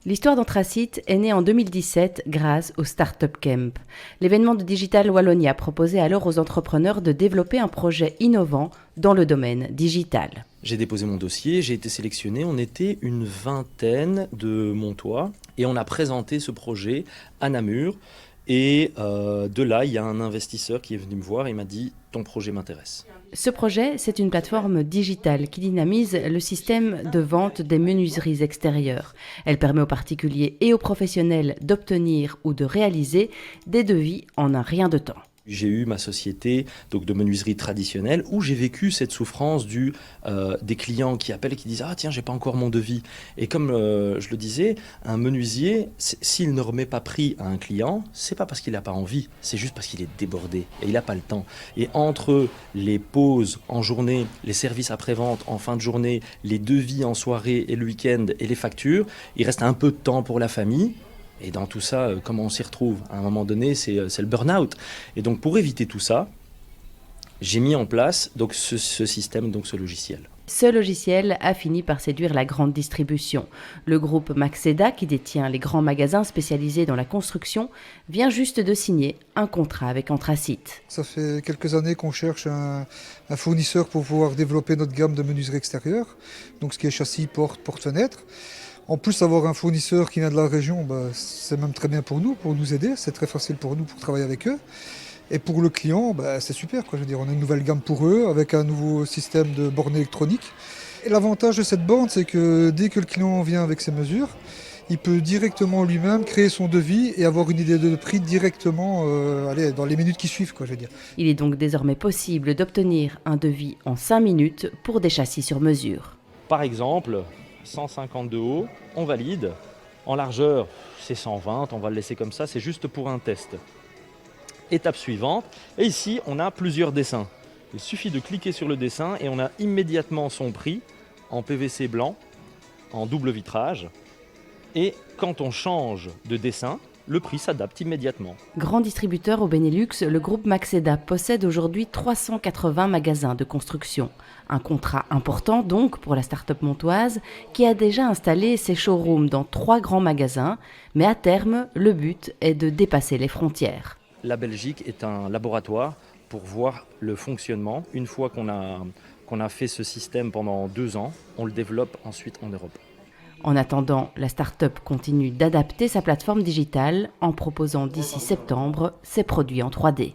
L'histoire d'Anthracite est née en 2017 grâce au Startup Camp. L'événement de Digital Wallonia proposait alors aux entrepreneurs de développer un projet innovant dans le domaine digital. J'ai déposé mon dossier, j'ai été sélectionné, on était une vingtaine de Montois et on a présenté ce projet à Namur. Et de là, il y a un investisseur qui est venu me voir et m'a dit « ton projet m'intéresse ». Ce projet, c'est une plateforme digitale qui dynamise le système de vente des menuiseries extérieures. Elle permet aux particuliers et aux professionnels d'obtenir ou de réaliser des devis en un rien de temps. J'ai eu ma société donc de menuiserie traditionnelle où j'ai vécu cette souffrance des clients qui appellent et qui disent « Ah tiens, j'ai pas encore mon devis ». Et comme je le disais, un menuisier, s'il ne remet pas prix à un client, c'est pas parce qu'il n'a pas envie, c'est juste parce qu'il est débordé et il n'a pas le temps. Et entre les pauses en journée, les services après-vente en fin de journée, les devis en soirée et le week-end et les factures, il reste un peu de temps pour la famille. Et dans tout ça, comment on s'y retrouve? À un moment donné, c'est le burn-out. Et donc, pour éviter tout ça, j'ai mis en place donc, ce système, donc ce logiciel. Ce logiciel a fini par séduire la grande distribution. Le groupe Maxeda, qui détient les grands magasins spécialisés dans la construction, vient juste de signer un contrat avec Anthracite. Ça fait quelques années qu'on cherche un fournisseur pour pouvoir développer notre gamme de menuiserie extérieure, donc ce qui est châssis, porte-fenêtre. En plus, avoir un fournisseur qui vient de la région, c'est même très bien pour nous aider. C'est très facile pour nous pour travailler avec eux. Et pour le client, c'est super, quoi. Je veux dire, on a une nouvelle gamme pour eux avec un nouveau système de bornes électroniques. Et l'avantage de cette borne, c'est que dès que le client vient avec ses mesures, il peut directement lui-même créer son devis et avoir une idée de prix directement dans les minutes qui suivent, quoi, je veux dire. Il est donc désormais possible d'obtenir un devis en 5 minutes pour des châssis sur mesure. Par exemple, 150 de haut, on valide. En largeur, c'est 120, on va le laisser comme ça, c'est juste pour un test. Étape suivante, et ici, on a plusieurs dessins. Il suffit de cliquer sur le dessin et on a immédiatement son prix en PVC blanc, en double vitrage. Et quand on change de dessin, le prix s'adapte immédiatement. Grand distributeur au Benelux, le groupe Maxeda possède aujourd'hui 380 magasins de construction. Un contrat important donc pour la start-up montoise qui a déjà installé ses showrooms dans 3 grands magasins, mais à terme, le but est de dépasser les frontières. La Belgique est un laboratoire pour voir le fonctionnement. Une fois qu'on a fait ce système pendant 2 ans, on le développe ensuite en Europe. En attendant, la start-up continue d'adapter sa plateforme digitale en proposant d'ici septembre ses produits en 3D.